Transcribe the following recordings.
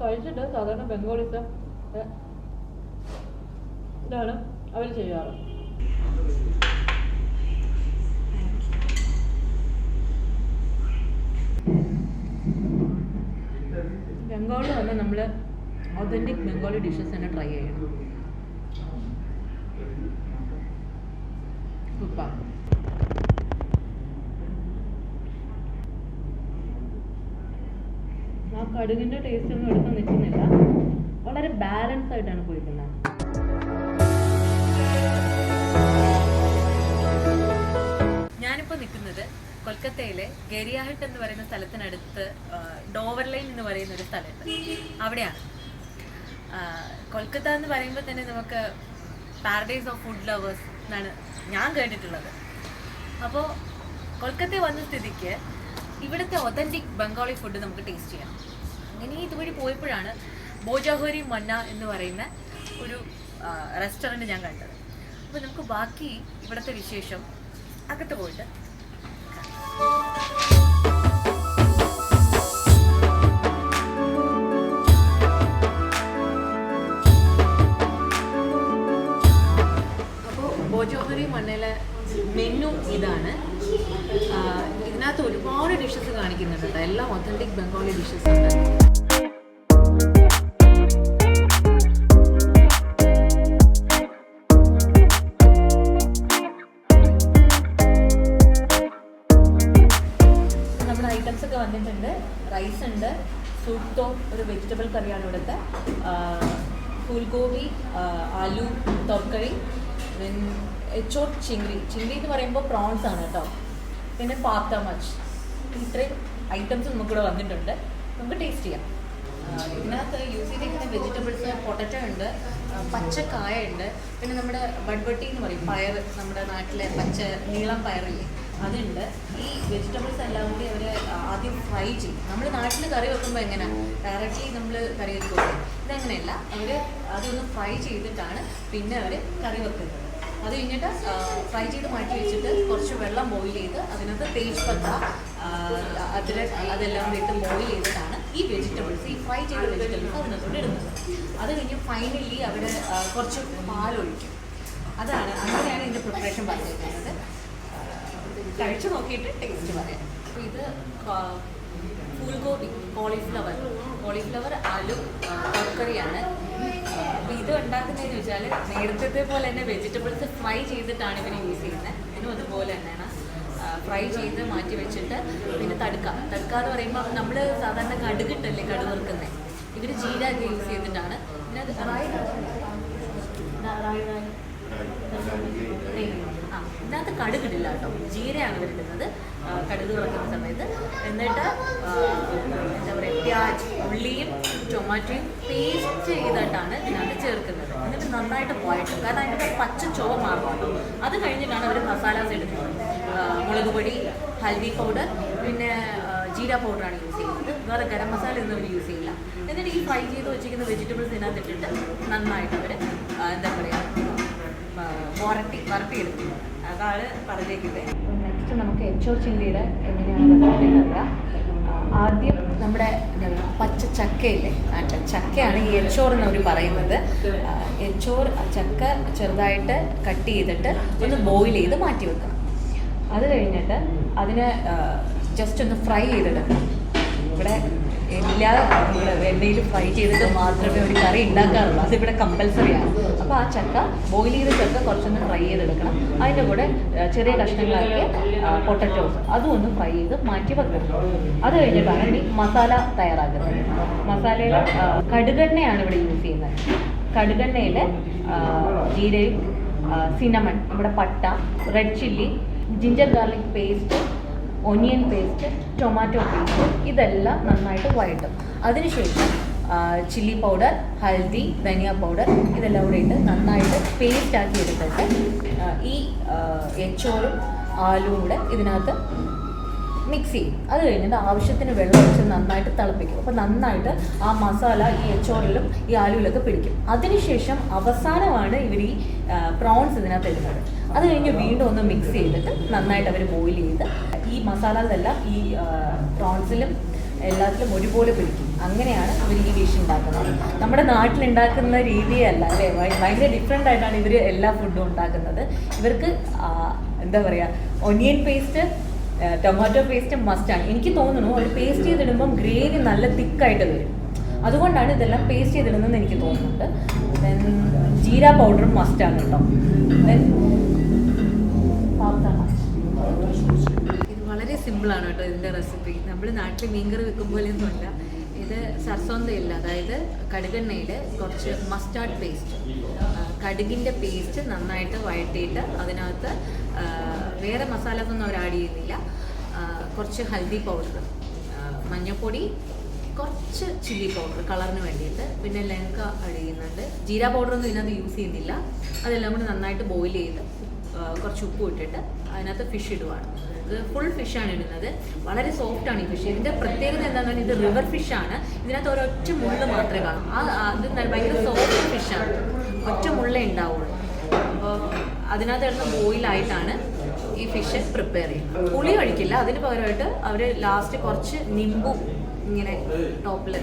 കഴിച്ചിട്ട് സാധാരണ ബംഗാളീസ് ഇതാണ് അവർ ചെയ്യാറ്. ബംഗാളിൽ വന്ന് നമ്മൾ ഒതൻറ്റിക് ബംഗാളി ഡിഷസ് തന്നെ ട്രൈ ചെയ്യണം. സൂപ്പർ. ആ കടുകിൻ്റെ ടേസ്റ്റ് ഒന്നും എടുത്ത് നിൽക്കുന്നില്ല, വളരെ ബാലൻസ് ആയിട്ടാണ് പോയിരിക്കുന്നത്. ഞാനിപ്പോൾ നിൽക്കുന്നത് കൊൽക്കത്തയിലെ ഗരിയാഹട്ട് എന്ന് പറയുന്ന സ്ഥലത്തിനടുത്ത് ഡോവർലൈൻ എന്ന് പറയുന്ന ഒരു സ്ഥലമുണ്ട്, അവിടെയാണ്. കൊൽക്കത്ത എന്ന് പറയുമ്പോൾ തന്നെ നമുക്ക് പാരഡൈസ് ഓഫ് ഫുഡ് ലവേഴ്സ് എന്നാണ് ഞാൻ കേട്ടിട്ടുള്ളത്. അപ്പോൾ കൊൽക്കത്തയിൽ വന്ന സ്ഥിതിക്ക് ഇവിടുത്തെ ഒതൻറ്റിക് ബംഗാളി ഫുഡ് നമുക്ക് ടേസ്റ്റ് ചെയ്യാം. അങ്ങനെ ഇതുവഴി പോയപ്പോഴാണ് ബോജാഹോരി മന്ന എന്ന് പറയുന്ന ഒരു റെസ്റ്റോറൻറ്റ് ഞാൻ കണ്ടത്. അപ്പോൾ നമുക്ക് ബാക്കി ഇവിടുത്തെ വിശേഷം അകത്ത് പോയിട്ട് അപ്പോൾ ബോജാഹോരി മന്നയിലെ മെനു ഇതാണ്. ഇതിനകത്ത് ഒരുപാട് ഡിഷസ് കാണിക്കുന്നുണ്ട്, എല്ലാം ഒതൻറ്റിക് ബംഗാളി ഡിഷസ് ഉണ്ട്. നമ്മുടെ ഐറ്റംസ് ഒക്കെ വന്നിട്ടുണ്ട്. റൈസ് ഉണ്ട്, സൂപ്തോ ഒരു വെജിറ്റബിൾ കറിയാണ് ഇവിടുത്തെ, ഫുൽഗോബി, ആലു തർക്കറി, എച്ചോർ ചിംഗ്രി. ചിംഗ്രി എന്ന് പറയുമ്പോൾ പ്രോൺസ് ആണ് കേട്ടോ. പിന്നെ പാത്ത മച്ച്. ഇത്രയും ഐറ്റംസ് നമുക്കിവിടെ വന്നിട്ടുണ്ട്, നമുക്ക് ടേസ്റ്റ് ചെയ്യാം. ഇതിനകത്ത് യൂസ് ചെയ്തിരിക്കുന്ന വെജിറ്റബിൾസ് പൊട്ടറ്റോ ഉണ്ട്, പച്ചക്കായ ഉണ്ട്, പിന്നെ നമ്മുടെ ബഡ്ബട്ടി എന്ന് പറയും പയർ, നമ്മുടെ നാട്ടിലെ പച്ച നീളം പയറില്ലേ അതുണ്ട്. ഈ വെജിറ്റബിൾസ് എല്ലാം കൂടി അവർ ആദ്യം ഫ്രൈ ചെയ്യും. നമ്മൾ നാട്ടിൽ കറി വെക്കുമ്പോൾ എങ്ങനെയാണ് ഡയറക്റ്റ്ലി നമ്മൾ കറി വെക്കുമ്പോൾ, ഇതങ്ങനെയല്ല, അവർ അതൊന്ന് ഫ്രൈ ചെയ്തിട്ടാണ് പിന്നെ അവർ കറി വെക്കുന്നത്. അത് കഴിഞ്ഞിട്ട് ഫ്രൈ ചെയ്ത് മാറ്റി വെച്ചിട്ട് കുറച്ച് വെള്ളം ബോയിൽ ചെയ്ത് അതിനകത്ത് തേജ്പത്ത, അതെല്ലാം കൂടി ഇട്ട് ബോയിൽ ചെയ്തിട്ടാണ് ഈ വെജിറ്റബിൾസ്, ഈ ഫ്രൈ ചെയ്ത വെജിറ്റബിൾസ് അതിനകത്തോട്ട് ഇടുന്നത്. അത് കഴിഞ്ഞ് ഫൈനലി അവിടെ കുറച്ച് പാലൊഴിക്കും. അങ്ങനെയാണ് ഇതിൻ്റെ പ്രിപ്പറേഷൻ പറഞ്ഞിരിക്കുന്നത്. കഴിച്ചു നോക്കിയിട്ട് ടേസ്റ്റ് പറയാം. അപ്പോൾ ഇത് ഫുൽഗോബി, കോളിഫ്ലവർ ആലു തർക്കറിയാണ്. അപ്പോൾ ഇത് ഉണ്ടാക്കുന്നതെന്ന് വെച്ചാൽ നേരത്തെ പോലെ തന്നെ വെജിറ്റബിൾസ് ഫ്രൈ ചെയ്തിട്ടാണ് ഇവർ യൂസ് ചെയ്യുന്നത്. ഇതിനും അതുപോലെ തന്നെയാണ് ഫ്രൈ ചെയ്ത് മാറ്റി വെച്ചിട്ട് പിന്നെ തടുക്ക എന്ന് പറയുമ്പോൾ നമ്മൾ സാധാരണ കടുകിട്ടല്ലേ കടുക് വറുക്കുന്നത്, ഇവർ ജീരക യൂസ് ചെയ്തിട്ടാണ്. ഇതിനകത്ത് ഇതിനകത്ത് കടുകിടില്ല കേട്ടോ, ജീരയാണ് ഇവരിടുന്നത് കടുക് വറുക്കുന്ന സമയത്ത്. എന്നിട്ട് എന്താ പറയുക, പ്യാജ്, ഉള്ളിയും ടൊമാറ്റോയും പേസ്റ്റ് ചെയ്തിട്ടാണ് ഇതിനകത്ത് ചേർക്കുന്നത്. എന്നിട്ട് നന്നായിട്ട് പോയിട്ട്, കാരണം അതിൻ്റെ പച്ച ചുവ മാറുമല്ലോ, അത് കഴിഞ്ഞിട്ടാണ് അവർ മസാലാസ് എടുക്കുന്നത്. മുളക് പൊടി, ഹൽദി പൗഡർ, പിന്നെ ജീര പൗഡറാണ് യൂസ് ചെയ്യുന്നത്. വേറെ ഗരം മസാല ഒന്നും അവർ യൂസ് ചെയ്യില്ല. എന്നിട്ട് ഈ ഫ്രൈ ചെയ്ത് വെച്ചിരിക്കുന്ന വെജിറ്റബിൾസ് ഇതിനകത്ത് ഇട്ടിട്ട് നന്നായിട്ട് അവർ എന്താ പറയുക വരട്ടിയെടുക്കുന്നത്. അതാണ് പറഞ്ഞേക്കുന്നത്. നെക്സ്റ്റ് നമുക്ക് എച്ചോർ ചില്ലിയുടെ എങ്ങനെയാണ് റെസിപ്പി അറിയാം. ആദ്യം നമ്മുടെ പച്ച ചക്കയില്ലേ, ചക്കയാണ് ഈ എച്ചോർ എന്നവർ പറയുന്നത്. എച്ചോർ ചക്ക ചെറുതായിട്ട് കട്ട് ചെയ്തിട്ട് ഒന്ന് ബോയിൽ ചെയ്ത് മാറ്റി വെക്കണം. അത് കഴിഞ്ഞിട്ട് അതിനെ ജസ്റ്റ് ഒന്ന് ഫ്രൈ ചെയ്തെടുക്കണം. ഇവിടെ എല്ലാ എണ്ണയിൽ ഫ്രൈ ചെയ്തിട്ട് മാത്രമേ ഒരു കറി ഉണ്ടാക്കാറുള്ളൂ, അതിവിടെ കമ്പൽസറിയാണ്. അപ്പോൾ ആ ചക്ക ബോയിൽ ചെയ്ത ചക്ക കുറച്ചൊന്ന് ഫ്രൈ ചെയ്തെടുക്കണം. അതിൻ്റെ കൂടെ ചെറിയ കഷ്ണങ്ങളാക്കിയ പൊട്ടറ്റോസ് അതും ഒന്ന് ഫ്രൈ ചെയ്ത് മാറ്റി വെക്കണം. അത് കഴിഞ്ഞിട്ടാണ് ഇനി മസാല തയ്യാറാക്കുന്നത്. മസാലയിൽ കടുകെണ്ണയാണ് ഇവിടെ യൂസ് ചെയ്യുന്നത്. കടുകെണ്ണയിൽ ജീരയും സിനമൺ, നമ്മുടെ പട്ട, red chilli, ginger garlic paste, onion paste, tomato paste ഇതെല്ലാം നന്നായിട്ട് വഴറ്റും. അതിനുശേഷം ചില്ലി പൗഡർ, ഹൽദി, ധനിയ പൗഡർ ഇതെല്ലാം കൂടെ ഇട്ട് നന്നായിട്ട് പേസ്റ്റ് ആക്കി എടുത്തിട്ട് ഈ എച്ചോറും ആലുവും കൂടെ ഇതിനകത്ത് മിക്സ് ചെയ്യും. അത് കഴിഞ്ഞിട്ട് ആവശ്യത്തിന് വെള്ളം ഒഴിച്ച് നന്നായിട്ട് തിളപ്പിക്കും. അപ്പോൾ നന്നായിട്ട് ആ മസാല ഈ എച്ചോറിലും ഈ ആലുവിലൊക്കെ പിടിക്കും. അതിനുശേഷം അവസാനമാണ് ഇവർ ഈ പ്രോൺസ് ഇതിനകത്ത് ഇടുന്നത്. അത് കഴിഞ്ഞ് വീണ്ടും ഒന്ന് മിക്സ് ചെയ്തിട്ട് നന്നായിട്ട് അവർ ബോയിൽ ചെയ്ത് ഈ മസാലകളെല്ലാം ഈ പ്രോൺസിലും എല്ലാത്തിലും ഒരുപോലെ പിടിക്കും. അങ്ങനെയാണ് ഇവർ ഈ ഡിഷ് ഉണ്ടാക്കുന്നത്. നമ്മുടെ നാട്ടിലുണ്ടാക്കുന്ന രീതിയല്ല അല്ലേ, ഭയങ്കര ഡിഫറെൻ്റ് ആയിട്ടാണ് ഇവർ എല്ലാ ഫുഡും ഉണ്ടാക്കുന്നത്. ഇവർക്ക് എന്താ പറയുക, ഒനിയൻ പേസ്റ്റ്, ടൊമാറ്റോ പേസ്റ്റ് മസ്റ്റാണ്. എനിക്ക് തോന്നുന്നു അവർ പേസ്റ്റ് ചെയ്തിടുമ്പം ഗ്രേവി നല്ല തിക്കായിട്ട് വരും, അതുകൊണ്ടാണ് ഇതെല്ലാം പേസ്റ്റ് ചെയ്തിടുന്നതെന്ന് എനിക്ക് തോന്നുന്നുണ്ട്. ദെൻ ജീര പൗഡറും മസ്റ്റാണ് കേട്ടോ. ദെൻ ഇത് വളരെ സിമ്പിളാണ് കേട്ടോ ഇതിൻ്റെ റെസിപ്പി. നമ്മൾ നാട്ടിൽ മീൻകറി വെക്കും പോലെയൊന്നുമല്ല. ഇത് സർസോന്തയില്ല, അതായത് കടുകെണ്ണയിൽ കുറച്ച് മസ്റ്റാർഡ് പേസ്റ്റ്, കടുകിൻ്റെ പേസ്റ്റ് നന്നായിട്ട് വഴറ്റിയിട്ട് അതിനകത്ത് വേറെ മസാലാസൊന്നും അവർ ആഡ് ചെയ്യുന്നില്ല. കുറച്ച് ഹൽദി പൗഡർ, മഞ്ഞൾപ്പൊടി, കുറച്ച് ചില്ലി പൗഡർ കളറിന് വേണ്ടിയിട്ട്, പിന്നെ ലങ്ക ആഡ് ചെയ്യുന്നുണ്ട്. ജീര പൗഡറൊന്നും ഇതിനകത്ത് യൂസ് ചെയ്യുന്നില്ല. അതെല്ലാം കൂടി നന്നായിട്ട് ബോയിൽ ചെയ്ത് കുറച്ച് ഉപ്പ് ഇട്ടിട്ട് അതിനകത്ത് ഫിഷ് ഇടുവാണ്. ഇത് ഫുൾ ഫിഷാണ് ഇടുന്നത്. വളരെ സോഫ്റ്റാണ് ഈ ഫിഷ്. ഇതിൻ്റെ പ്രത്യേകത എന്താണെന്ന് പറഞ്ഞാൽ ഇത് റിവർ ഫിഷാണ്. ഇതിനകത്ത് ഒരൊറ്റ മുള്ള മാത്രമേ കാണൂ. അത് ഭയങ്കര സോഫ്റ്റ് ഫിഷാണ്, ഒറ്റ മുള്ളേ ഉണ്ടാവുള്ളൂ. അപ്പോൾ അതിനകത്ത് ഇടുന്ന ബോയിലായിട്ടാണ് ഈ ഫിഷ് പ്രിപ്പയർ ചെയ്യുന്നത്. പുളി ഒഴിക്കില്ല, അതിന് പകരമായിട്ട് അവർ ലാസ്റ്റ് കുറച്ച് നിമ്പു ഇങ്ങനെ ടോപ്പിൽ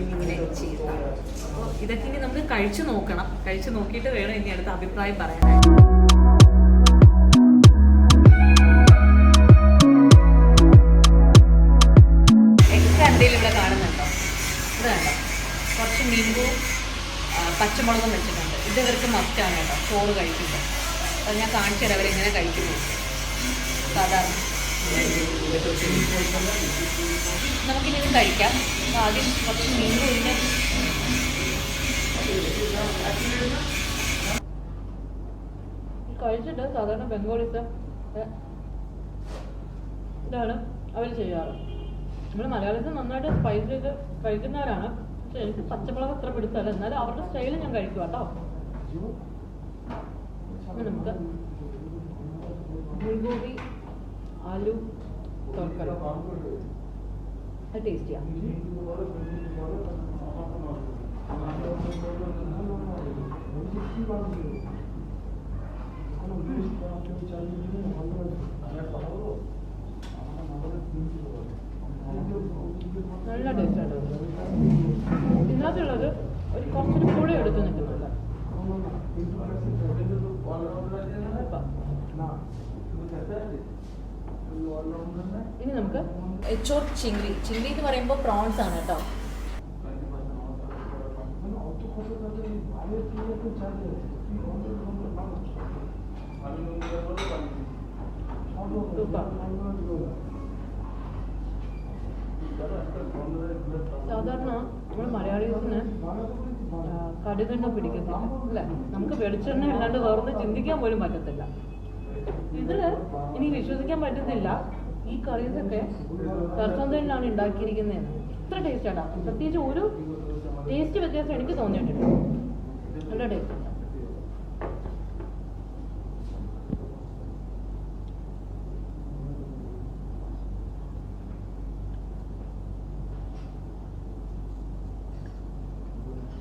ഇങ്ങനെ ചെയ്യുന്നതാണ്. അപ്പോൾ ഇതൊക്കെ ഇനി നമുക്ക് കഴിച്ചു നോക്കണം. കഴിച്ചു നോക്കിയിട്ട് വേണം ഇനി അടുത്ത അഭിപ്രായം പറയാനായിട്ട്. ഇവിടെ കാണുന്നുണ്ടോ? ഇത് കണ്ടോ, കുറച്ച് നിമ്പു പച്ചമുളകും വെച്ചിട്ടുണ്ട്. ഇത് ഇവർക്ക് മസ്റ്റാണ് കേട്ടോ ചോറ് കഴിക്കുമ്പോൾ. അത് ഞാൻ കാണിച്ചു തരാം അവരെങ്ങനെ കഴിക്കുന്നു. സാധാരണ നമുക്കിനി ഇത് കഴിക്കാം. ആദ്യം കുറച്ച് നിമ്പു ഇതിന് കഴിച്ചിട്ട് സാധാരണ ബംഗാളീസ് ഇതാണ് അവർ ചെയ്യാറ്. നമ്മൾ മലയാളത്തിൽ നന്നായിട്ട് സ്പൈസ് ചെയ്ത് കഴിക്കുന്നവരാണ്. പക്ഷെ എനിക്ക് പച്ചമുളക് അത്ര പിടിച്ചല്ല, എന്നാലും അവരുടെ സ്റ്റൈലിൽ ഞാൻ കഴിക്കുക കേട്ടോ. നമുക്ക് ഫുൾഗോബി ആലു തർക്കറി അത് ടേസ്റ്റ് ചെയ്യാം. നല്ല ടേസ്റ്റാണ്. ഇതിനകത്തുള്ളത് ഒരു കുറച്ചൊരു പുളി എടുത്ത് നിൽക്കുന്നുണ്ട്. ഇനി നമുക്ക് എച്ചോർ ചിംഗ്രി. ചിംഗ്രി എന്ന് പറയുമ്പോൾ പ്രോൺസ് ആണ് കേട്ടോ. സാധാരണ നമ്മൾ മലയാളീസിന് കടുകെണ്ണ പിടിക്കത്തില്ല അല്ലേ, നമുക്ക് വെളിച്ചെണ്ണ ഇല്ലാണ്ട് വേറൊന്നും ചിന്തിക്കാൻ പോലും പറ്റത്തില്ല. ഇതില് എനിക്ക് വിശ്വസിക്കാൻ പറ്റുന്നില്ല ഈ കറീസൊക്കെ സർസോന്തയിലാണ് ഉണ്ടാക്കിയിരിക്കുന്നതെന്ന്. ഇത്ര ടേസ്റ്റാണ്. പ്രത്യേകിച്ച് ഒരു ടേസ്റ്റ് വ്യത്യാസം എനിക്ക് തോന്നിയിട്ടുണ്ട്. നല്ല ടേസ്റ്റ്.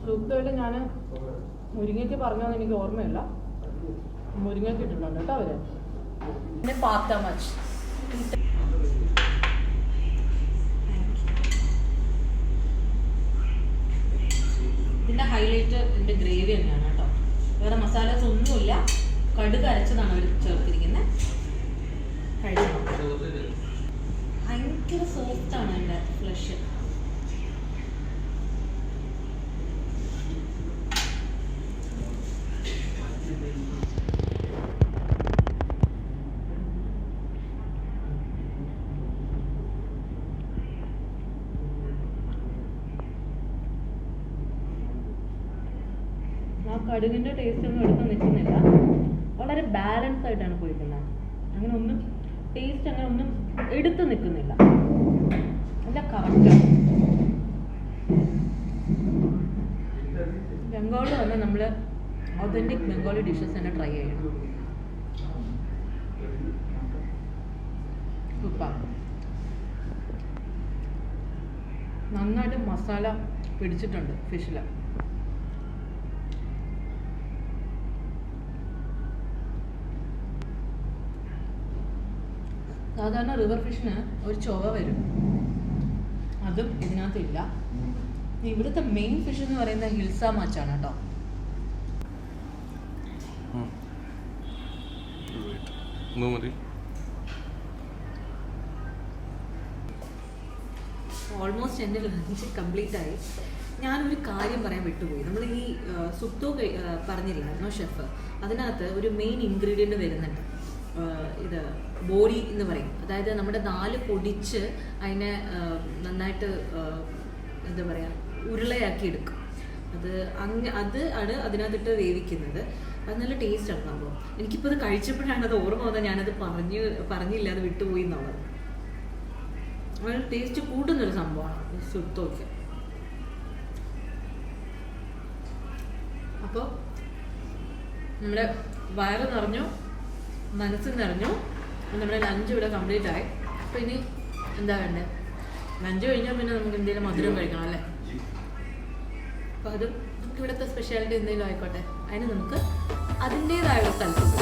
സൂക്തമായിട്ട് ഞാൻ മുരിങ്ങയ്ക്ക് പറഞ്ഞോന്ന് എനിക്ക് ഓർമ്മയില്ല. മുരിങ്ങയ്ക്ക് ഇട്ടിട്ടുണ്ട് കേട്ടോ അവര്. പിന്നെ പാത്ത മച്ച്. ഇതിന്റെ ഹൈലൈറ്റ് ഇതിന്റെ ഗ്രേവി തന്നെയാണ് കേട്ടോ. വേറെ മസാലാസ് ഒന്നുമില്ല, കടുക് അരച്ചതാണ് അവർ ചേർത്തിരിക്കുന്നത്. കഴിക്കണം. ഭയങ്കര സോഫ്റ്റാണ് അതിൻ്റെ ഫ്ലഷ്. ആ കടുകിൻ്റെ ടേസ്റ്റ് ഒന്നും എടുത്ത് നിൽക്കുന്നില്ല. വളരെ ബാലൻസ് ആയിട്ടാണ് പോയിരിക്കുന്നത്. അങ്ങനെ ഒന്നും ടേസ്റ്റ് അങ്ങനെ ഒന്നും എടുത്ത് നിൽക്കുന്നില്ല. നല്ല കറക്റ്റാണ്. ബംഗാളിൽ വന്ന് നമ്മൾ ഒതൻറ്റിക് ബംഗാളി ഡിഷസ് തന്നെ ട്രൈ ചെയ്യണം. സൂപ്പർ. നന്നായിട്ട് മസാല പിടിച്ചിട്ടുണ്ട് ഫിഷിൽ. സാധാരണ റിവർ ഫിഷിന് ഒരു ചൊവ വരും, അതും ഇതിനകത്തില്ല. ഇവിടുത്തെ മെയിൻ ഫിഷ് എന്ന് പറയുന്നത് ഹിൽസ മാച്ചാണ് കേട്ടോ. ഓൾമോസ്റ്റ് എൻ്റെ ലഞ്ച് കംപ്ലീറ്റ് ആയി. ഞാനൊരു കാര്യം പറയാൻ വിട്ടുപോയി. നമ്മൾ ഈ സുപ്തോ പറഞ്ഞില്ലായിരുന്നോ ഷെഫ്, അതിനകത്ത് ഒരു മെയിൻ ഇൻഗ്രീഡിയൻറ്റ് വരുന്നുണ്ട്. ഇത് ബോഡി എന്ന് പറയും. അതായത് നമ്മുടെ ദാല് പൊടിച്ച് അതിനെ നന്നായിട്ട് എന്താ പറയുക ഉരുളയാക്കി എടുക്കും. അത് ആണ് അതിനകത്തിട്ട് വേവിക്കുന്നത്. അത് നല്ല ടേസ്റ്റാണ് സംഭവം. എനിക്കിപ്പോൾ അത് കഴിച്ചപ്പോഴാണ് അത് ഓർമ്മ വന്നത്. ഞാനത് പറഞ്ഞില്ല, അത് വിട്ടുപോയി എന്നുള്ളത്. വളരെ ടേസ്റ്റ് കൂട്ടുന്നൊരു സംഭവമാണ് സുപ്തോക്ക്. അപ്പോൾ നമ്മുടെ വയറ് നിറഞ്ഞു, മനസ്സ് നിറഞ്ഞു. നമ്മുടെ ലഞ്ച് ഇവിടെ കംപ്ലീറ്റ് ആയി. അപ്പോൾ ഇനി എന്താ വേണ്ടത്? ലഞ്ച് കഴിഞ്ഞാൽ പിന്നെ നമുക്ക് എന്തെങ്കിലും മധുരം കഴിക്കണം അല്ലേ? അപ്പോൾ അത് നമുക്ക് ഇവിടുത്തെ സ്പെഷ്യാലിറ്റി എന്തെങ്കിലും ആയിക്കോട്ടെ, അതിന് നമുക്ക് അതിൻ്റേതായ ഒരു സ്ഥലത്ത്